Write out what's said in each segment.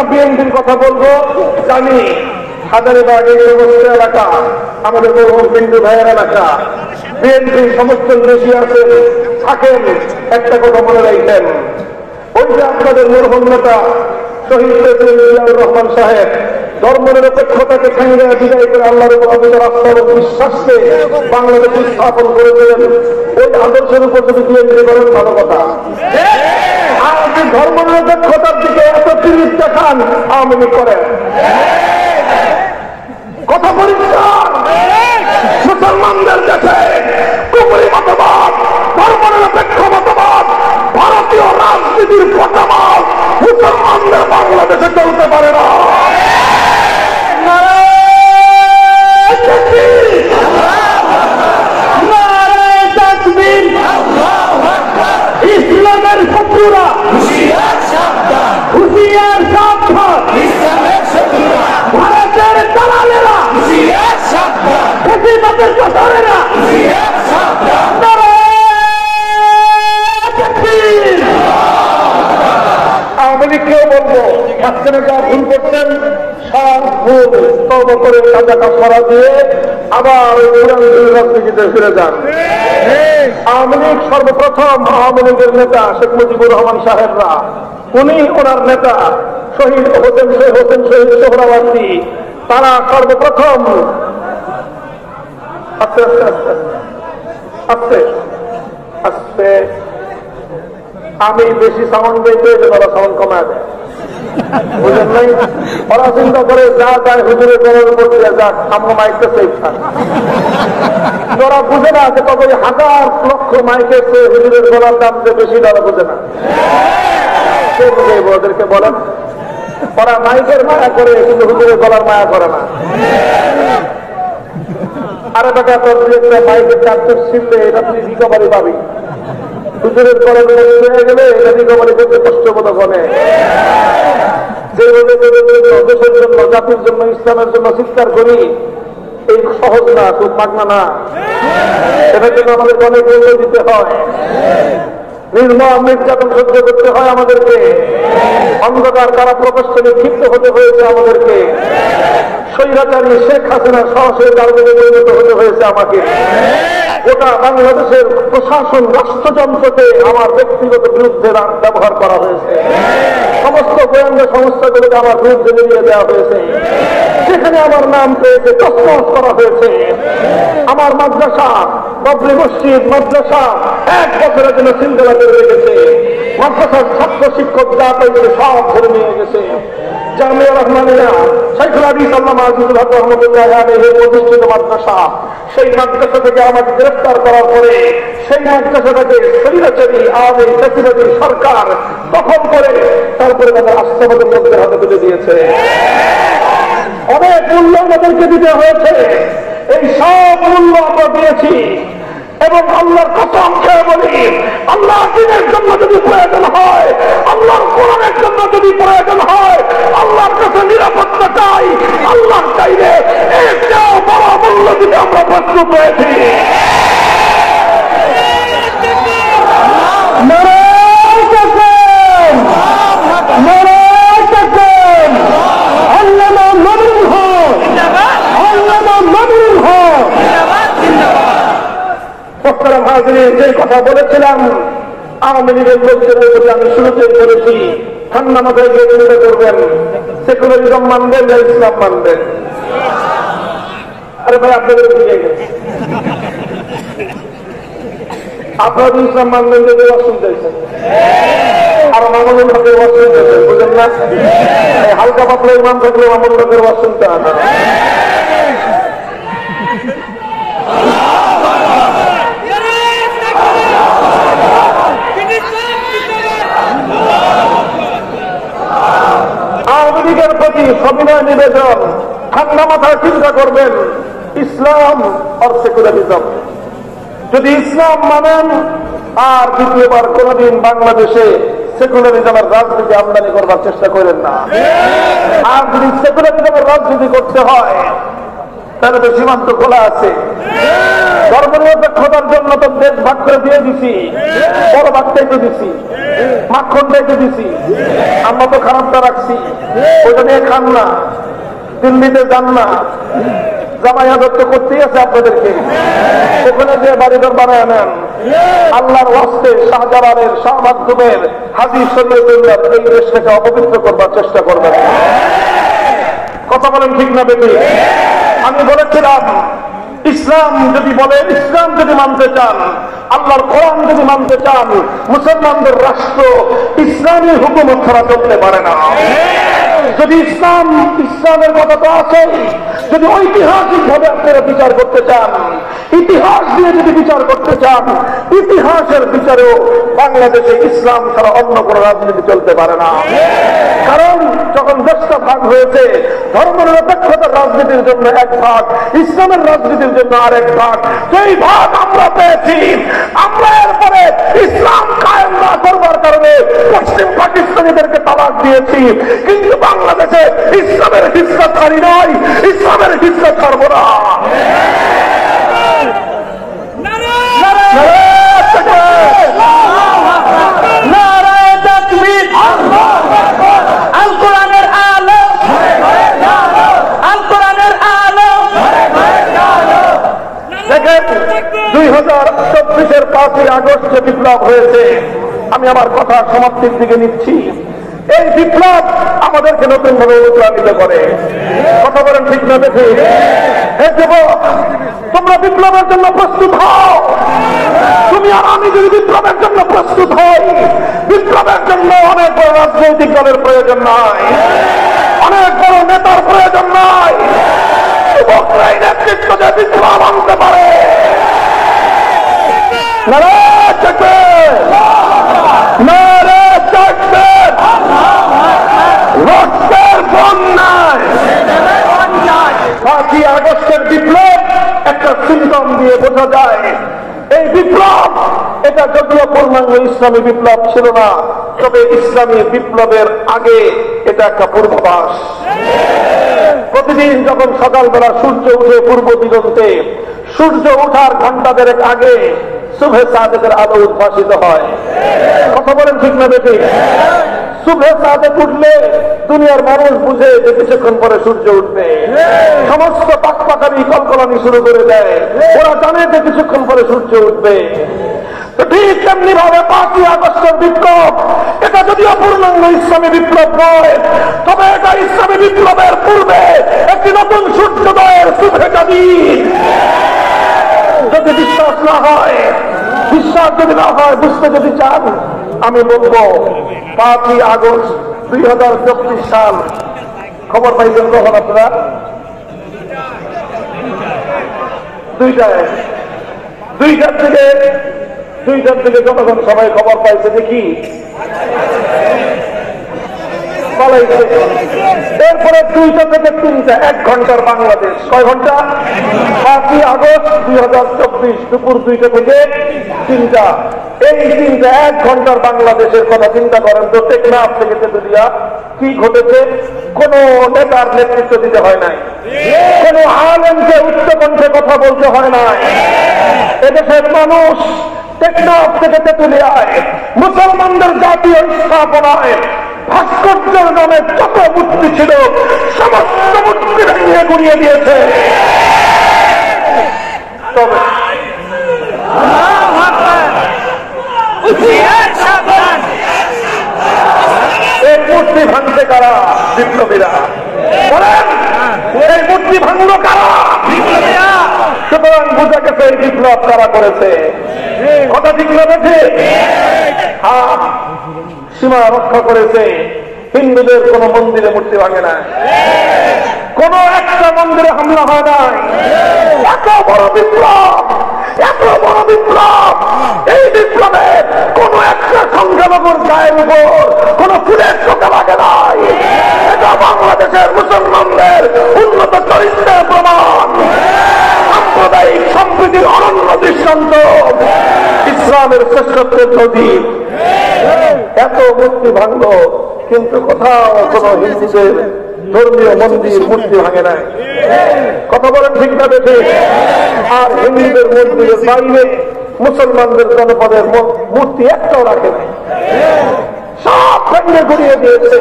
বিএনপির কথা বলবো। জানি হাজারীবাগ এই সমস্ত এলাকা আমাদের মরহুম বিন্দু ভাইয়ের এলাকা, বিএনপির সমস্ত বেশি আছেন থাকেন, একটা কথা মনে রাখবেন, ওই যে আপনাদের মরহুম নেতা শহীদ প্রেসিডেন্ট রহমান সাহেব ধর্মনিরপেক্ষতাকে ঠেঙ্গে বিদায় করে আল্লাহর উপর আস্থা ও বিশ্বাসকে বাংলাদেশে স্থাপন করেছিলেন। ওই আদর্শের উপর যদি বিএনপি করেন ভালো কথা। আর আপনি ধর্মনিরপেক্ষতার দিকে এত তিরিশ দেখান আওয়ামী লীগ করেন, কথা পরিষ্কার। মুসলমানদের কাছে কুফরি মতবাদ, ধর্মনিরপেক্ষ মতবাদ, ভারতীয় রাজনীতির মতবাদ মুসলমানদের বাংলাদেশে চলতে পারে না। ইসলামের শত্রুরা হুঁশিয়ার সাবধান, ভারতের দালালেরা বেশিরভাগের কথারেরা আওয়ামী লীগকেও বলবো মাঝখানে যা ভুল করছেন সব ভুল তওবা করে কাজা কাফারা দিয়ে আবার ওই পুরান রাজনীতিতে ফিরে যান। আওয়ামী লীগ সর্বপ্রথম আওয়ামী লীগের নেতা শেখ মুজিবুর রহমান সাহেবরা, উনি ওনার নেতা শহীদ হোসেন শহীদ সোহরাওয়ার্দী, তারা সর্বপ্রথম আস্তে আস্তে আস্তে আস্তে আস্তে আমি বেশি সাউন্ড দিতে ওরা সাউন্ড কমায় দেয়, বুঝলেন নাই? ওরা চিন্তা করে যা যায় হুজুরের গলার উপর দিয়ে যাক, আমরা মাইকটা সেফ থাক। ওরা বুঝে না যে কত হাজার লক্ষ মাইকের চেয়ে হুজুরের গলার দাম যে বেশি, তারা বুঝে না। সে বুঝে ওদেরকে বলেন, ওরা মাইকের মায়া করে কিন্তু হুজুরের গলার মায়া করে না। আরে বেটা তোর একটা মাইকের চার্জের ছিললে এটা তুই রিকভারি পাবি, হুজুরের গলার হয়ে গেলে এটা রিকভারি করতে কষ্টবোধ বলে। যেভাবে দেশের জন্য, জাতির জন্য, ইসলামের জন্য চিৎকার করি, এই সহজ না, খুব মাগনা না। এটার জন্য আমাদেরকে অনেক মূল্য দিতে হয়, নির্মম নির্যাতন সহ্য করতে হয় আমাদেরকে, অন্ধকার কারা প্রকোষ্ঠে ক্ষিপ্ত হতে হয়েছে আমাদেরকে, স্বৈরাচারী শেখ হাসিনার সরাসরি কারণে পরিণত হতে হয়েছে আমাকে। গোটা বাংলাদেশের প্রশাসন রাষ্ট্রযন্ত্রকে আমার ব্যক্তিগত বিরুদ্ধে ব্যবহার করা হয়েছে, সমস্ত গোয়েন্দা সংস্থাগুলোকে আমার বিরুদ্ধে নিয়ে দেওয়া হয়েছে, সেখানে আমার নাম পেয়েছে তছনছ করা হয়েছে। আমার মাদ্রাসা, বাবরি মসজিদ মাদ্রাসা 1 বছরের জন্য শৃঙ্খলা করে রেখেছে, মাদ্রাসার ছাত্র শিক্ষক যা পেয়েছে সব ধরে নিয়ে গেছে। জামিয়া রহমানিয়া শাইখুল হাদিস আল্লামা আজিজুল হক রহমাতুল্লাহ আলাইহি প্রতিষ্ঠিত মাদ্রাসা, সেই মাদ্রাসা থেকে আমাকে গ্রেফতার করার পরে সেই মাদ্রাসাটাকে স্বৈরাচারী আওয়ামী ফ্যাসিবাদী সরকার দখল করে তারপরে তাদের আস্থাবাদের লোকদের হাতে তুলে দিয়েছে। অনেক মূল্য আমাদেরকে দিতে হয়েছে, এই সব মূল্য আমরা দিয়েছি। এবং আল্লাহর কসম খেয়ে বলি, আল্লাহর দ্বীনের জন্য যদি প্রয়োজন হয়, আল্লাহর কোরআনের জন্য যদি প্রয়োজন হয়, আল্লাহর কাছে নিরাপত্তা চাই, আল্লাহর চাইলে এর চেয়েও বড় মূল্য দিতে আমরা প্রস্তুত হয়েছি। যে কথা বলেছিলাম আওয়ামী লীগের লোকদের প্রতি আমি শুরুতে বলেছি, ঠান্ডা মাথায় গিয়ে চিন্তা করবেন, সেকুলারিজম মানবেন না ইসলাম মানবেন। আরে ভাই আপনাদের বুঝে গেছে, আপনারা ইসলাম মানবেন যে ওয়াজ শুনতেছেন, আর মামুনুল হকের ওয়াজ শুনতেছেন, বুঝলেন না? হালকা পাতলা ইমাম থাকলে মামুনুল হকের ওয়াজ শুনতে হয় না। আওয়ামী লীগের প্রতি সবিনয় নিবেদন, ঠান্ডা মাথায় চিন্তা করবেন, ইসলাম আর সেকুলারিজম। যদি ইসলাম মানেন আর দ্বিতীয়বার কোনদিন বাংলাদেশে সেকুলারিজমের রাজনীতি আমদানি করবার চেষ্টা করেন না। আর যদি সেকুলারিজমের রাজনীতি করতে হয় তাহলে তো সীমান্ত খোলা আছে। ধর্মনিরপেক্ষতার জন্য তো দেশ ভাগ করে দিয়ে দিছি, বড় ভাগটাই তো দিছি, মাখনটাই তো দিছি, আমরা তো খারাপটা রাখছি, ওইটা নিয়ে খান না, দিল্লিতে যান না, জামাই আদর তো করতেই আছে আপনাদেরকে, ওখানে যে বাড়িঘর বানায় নেন। আল্লাহর ওয়াস্তে শাহজালালের শাহ মাকদুমের হাজী শরীয়তুল্লাহ এই দেশটাকে অপবিত্র করবার চেষ্টা করবেন। কথা বলেন ঠিক না বেটি? আমি বলেছিলাম ইসলাম যদি বলেন, ইসলাম যদি মানতে চান, আল্লাহর কোরআন যদি মানতে চান, মুসলমানদের রাষ্ট্র ইসলামী হুকুমত ছাড়া চলতে পারে না। যদি ইসলামের কথা তো আছে, যদি ঐতিহাসিক ভাবে আপনারা বিচার করতে চান, ইতিহাস দিয়ে যদি বিচার করতে চান, ইতিহাসের বিচারেও বাংলাদেশে ইসলাম ছাড়া অন্য কোন রাজনীতি চলতে পারে না। কারণ যখন দেশটা ভাগ হয়েছে, ধর্মনিরপেক্ষতার রাজনীতির জন্য এক ভাগ, ইসলামের রাজনীতির জন্য আরেক ভাগ, যেই ভাগ আমরা পেয়েছি, আমরা এরপরে ইসলাম কায়েম না করবার কারণে পশ্চিম পাকিস্তানিদেরকে তালাক দিয়েছি, কিন্তু বাংলাদেশে ইসলামের হিস্সা ছাড়ি নাই, ইসলামের হিস্সা ছাড়বো না। দেখেন 2024-এর 5ই আগস্ট যে বিপ্লব হয়েছে, আমি আমার কথা সমাপ্তির দিকে নিচ্ছি। এই বিপ্লব আমাদেরকে নতুন ভাবে অনুপ্রাণিত করে। কথা বলেন ঠিক না দেখি? হে যুবক, তোমরা বিপ্লবের জন্য প্রস্তুত হও। তুমি আর আমি যদি বিপ্লবের জন্য প্রস্তুত হই, বিপ্লবের জন্য অনেক বড় রাজনৈতিক দলের প্রয়োজন নয়, অনেক বড় নেতার প্রয়োজন নয়। যুবকরাই নেতৃত্ব যে বিপ্লব আনতে পারে। নারায়ণ থাকবে, নারায়ণ থাকবে, রক্তের বন্যায় 5ই আগস্টের বিপ্লব একটা সিম্পটম দিয়ে বোঝা যায়। এই বিপ্লব, এটা যদিও পূর্ণাঙ্গ ইসলামী বিপ্লব ছিল না, তবে ইসলামী বিপ্লবের আগে এটা একটা পূর্বাভাস। প্রতিদিন যখন সকালবেলা সূর্য উঠে পূর্ব দিগন্তে, সূর্য ওঠার ঘন্টা দেড়েক আগে সুবহে সাদেকের আলো উদ্ভাসিত হয়। কথা বলেন ঠিক না বেশি? সুবহে সাদেক উঠলে দুনিয়ার মানুষ বুঝে যে কিছুক্ষণ পরে সূর্য উঠবে। সমস্ত পাকপাকারি কলকলানি শুরু করে দেয়, ওরা জানে যে কিছুক্ষণ পরে সূর্য উঠবে। ঠিক তেমনি ভাবে 5ই আগস্টের বিপ্লব, এটা যদিও পূর্ণাঙ্গ ইসলামী বিপ্লব নয়, তবে এটা ইসলামী বিপ্লবের পূর্বে একটি নতুন সূর্যোদয়ের শুভেচ্ছাদি। যদি বিশ্বাস না হয়, বিশ্বাস যদি না হয়, বুঝতে যদি চান, আমি বলবো 5ই আগস্ট 2024 সাল খবর পাইছেন কখন আপনারা? 2টার থেকে জনগণ সবাই খবর পাইছে দেখি পালাইছে। এরপরে 2টা থেকে 3টা, 1 ঘন্টার বাংলাদেশ। কয় ঘন্টা? 5ই আগস্ট 2024 দুপুর 2টা থেকে 3টা। এই 3টা 1 ঘন্টার বাংলাদেশের কথা চিন্তা করেন তো। টেকনাফ থেকে তেতুলিয়া কি ঘটেছে? কোন নেতার নেতৃত্ব দিতে হয় নাই, কোন আলেমকে উচ্চকণ্ঠে কথা বলতে হয় নাই। এদেশের মানুষ টেকনাফ থেকে তেতুলিয়ায় মুসলমানদের জাতীয় স্থাপনায় ভাস্কর্যের নামে যত মূর্তি ছিল সমস্ত মূর্তি ভেঙে গুড়িয়ে দিয়েছে। তবে এই মূর্তি ভাঙতে কারা? বিপ্লবীরা। বলেন, এই মূর্তি ভাঙলো কারা? বিপ্লবীরা। সুতরাং বোঝা গেছে এই বিপ্লব কারা করেছে। কথা ঠিক না বেঠে? হ্যাঁ, সীমা রক্ষা করেছে। হিন্দুদের কোন মন্দিরে মূর্তি ভাঙে না, কোন একটা মন্দিরে হামলা হয় নাই। এত বড় বিপ্লব, এত বড় বিপ্লব, এই বিপ্লবে কোন একটা সংখ্যালঘুর গায়ের উপর কোন ফুলের চোখে লাগে নাই। এটা বাংলাদেশের মুসলমানদের উন্নত চরিত্রের প্রমাণ, সাম্প্রদায়িক সম্প্রীতির অনন্য দৃষ্টান্ত, ইসলামের শ্রেষ্ঠত্বের প্রতীক। এত মূর্তি ভাঙল, কিন্তু কোথাও কোন হিন্দুদের ধর্মীয় মন্দির মূর্তি ভাঙে নাই। কথা বলেন ঠিক না বেশি? আর হিন্দুদের মন্দিরের বাইরে মুসলমানদের জনপদের মূর্তি একটাও রাখে নাই, সব ভেঙে ঘুরিয়ে দিয়েছে।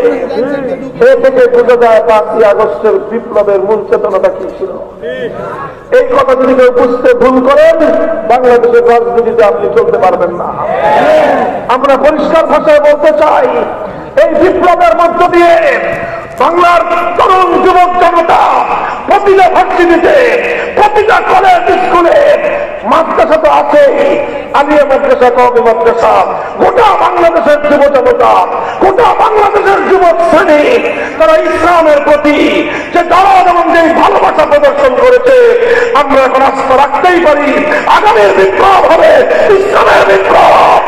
এ থেকে বোঝা যায় 5ই আগস্টের বিপ্লবের মূল চেতনাটা কি ছিল। এই কথা যদি কেউ বুঝতে ভুল করেন, বাংলাদেশের রাজনীতিতে আপনি চলতে পারবেন না। আমরা পরিষ্কার ভাষায় বলতে চাই, এই বিপ্লবের মধ্য দিয়ে বাংলার তরুণ যুবক জনতা প্রতিটা ভার্সিটিতে, প্রতিটা কলেজ স্কুলে, মাদ্রাসা তো আছে, আলিয়া মাদ্রাসা, কওমি মাদ্রাসা, গোটা বাংলাদেশের যুব জনতা, গোটা বাংলাদেশের যুবক শ্রেণী, তারা ইসলামের প্রতি যে দরদ এবং যে ভালোবাসা প্রদর্শন করেছে, আমরা এখন আস্থা রাখতেই পারি আগামীর বিপ্লব হবে ইসলামের বিপ্লব।